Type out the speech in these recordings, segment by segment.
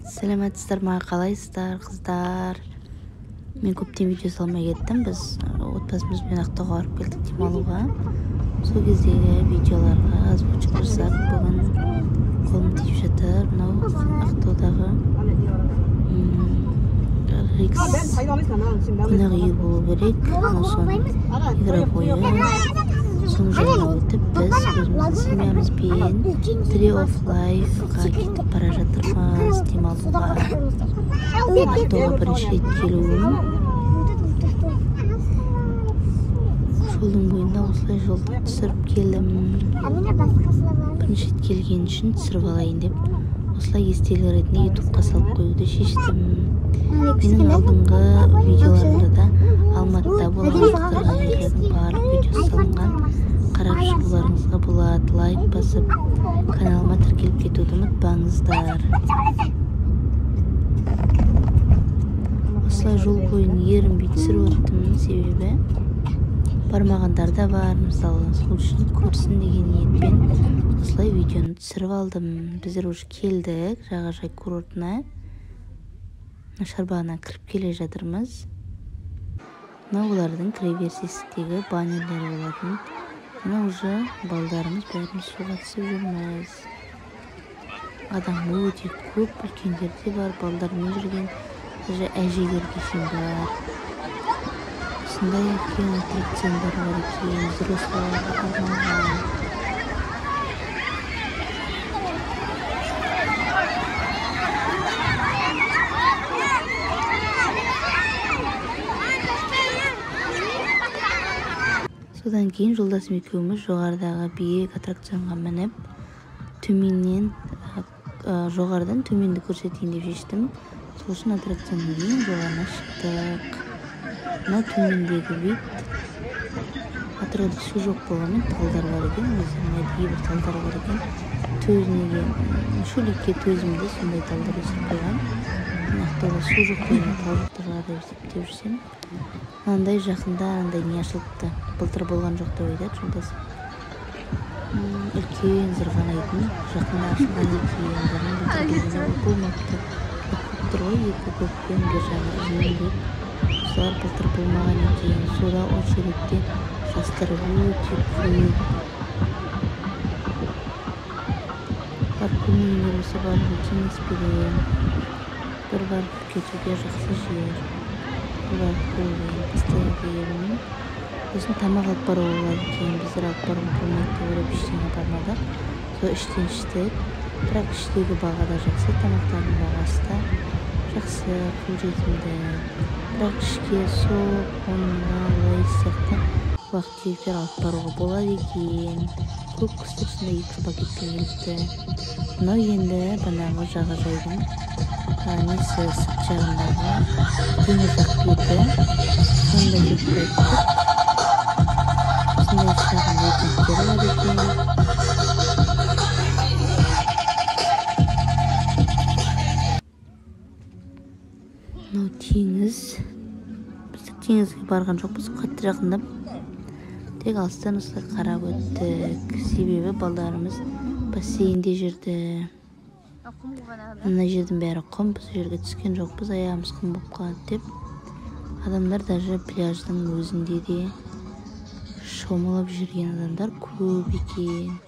Саламатсыздар ма, қалайсыздар қыздар? Мен көптен видео салмай кеттім. Біз отбасымызбен Ақтауға барып келдік демалуға. Сол кездегі видеоларға озвучка жасап, бүгін қолым тиіп жатыр. Мынау Ақтаудағы Рикс қонақ үй болу керек. Соның игровойы. Соның жолына өтіп, біз өзіміздің семьямызбен Tree of Life-ға кетіп бара жатырмыз демалуға. Ақтауға бірінші рет келуім. Жолдың бойында осылай жолды түсіріп келдім. Бірінші рет келген үшін түсіріп алайын деп, осылай естелік ретінде ютубқа салып қоюды шештім. Менің алдыңғы видеоларымда да Алматыда болған оқиғалардың барлық видеосы салынған. Қарап шығуларыңызға болады. Лайк басып, каналыма тіркеліп кетуді ұмытпаңыздар. Осылай жол бойын ерінбей түсіріп өттім, себебі бармағандар да бар, мысалы сол үшін көрсін деген ниетпен осылай видеоны түсіріп алдым. Біздер уже келдік жағажай курортына. Шарбағына кіріп келе жатырмыз. Мына олардың кіреберістегі баннерлері болатын. Мына уже балдарымыз бәріміз суға түсіп жүрміз. Адам өте көп, үлкендер де бар, балдармен жүрген әжелер кешен бар. Осындай үлкен аттракциондар бар екен, взросларға арналған. Содан кейін жолдасым екеуміз жоғарыдағы биік аттракционға мініп, жоғарыдан төменді көрсетейін деп шештім. Сол үшін аттракционның ең жоғарына шықтық. Мына төмендегі вид атырауда су жоқ болғанмен талдар бар екен, өздеріне бір талдар бар екен. Төзінеге, шөлікке төзімді сондай талдар өсіп қойған. Ақтауда су жоқ болған талдықтарға деп жүрсем, мынандай жақында андай не ашылыпты. Былтыр болған жоқ деп айтады жолдасым. Үлкен зырғанайтын жақында ашылған екен. Былтыр келгенде болмапты. Тұр ғой, екі көппен бір жағы жеңілдеп. Солар былтыр болмаған екен. Сода очередте жастар өте көп. Бар көмейіне осы баруға кеңес берем. Бір барып кетуге жақсы жер. Бір барып көруге постоянно. Сосын тамақ алып баруға болады екен. Біздер алып баруға болмайды деп ойлап ештеңе бармадық. Сол іштен іштік. Бірақ іштегі баға да жақсы, тамақтардың бағасы да жақсы, қолжетімді. Бірақ ішке соп, лай сияқты уақыт алып баруға болады екен. Көп кісілік сонда 2 пакетпен келіпті. Мынау енді банағы жағажайдың несі сырт жағындағы теңіз ақ беті. Сонда кетіп қойыпты. Осындай шағын өтініктері бар екен. Мынау теңіз. Біз теңізге барған жоқпыз, қатты жақындап. Тек алыстан осылай қарап өттік. Себебі балдарымыз бассейнде жүрді. Мына жердің бәрі құм, біз жерге түскен жоқпыз, аяғымыз құм болып қалады деп. Адамдар даже пляждың өзінде де шомылып жүрген адамдар көп екен.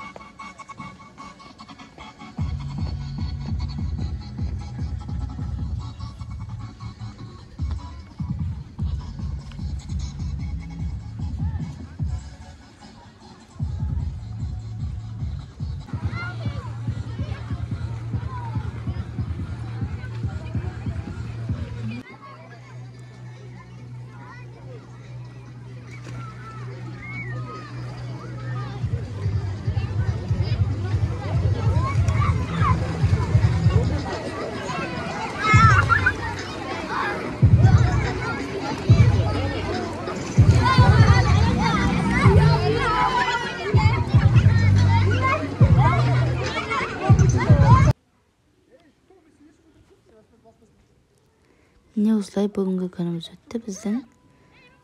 Міне осылай бүгінгі күніміз өтті біздің.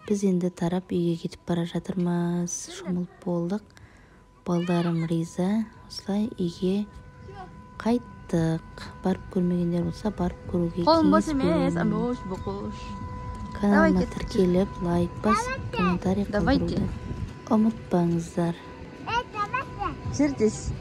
Біз енді тарап үйге кетіп бара жатырмыз. Шомылып болдық. Балдарым риза. Осылай үйге қайттық. бардык. Барып көрмөгөндөр болсо барып көрүүгө Kolun boş кеңеш емес, берем. boş bokuş. Каналыма Давай, тиркелип, лайк басып, комментарий Давайте. калтырууну унутпаңыздар. Жердес.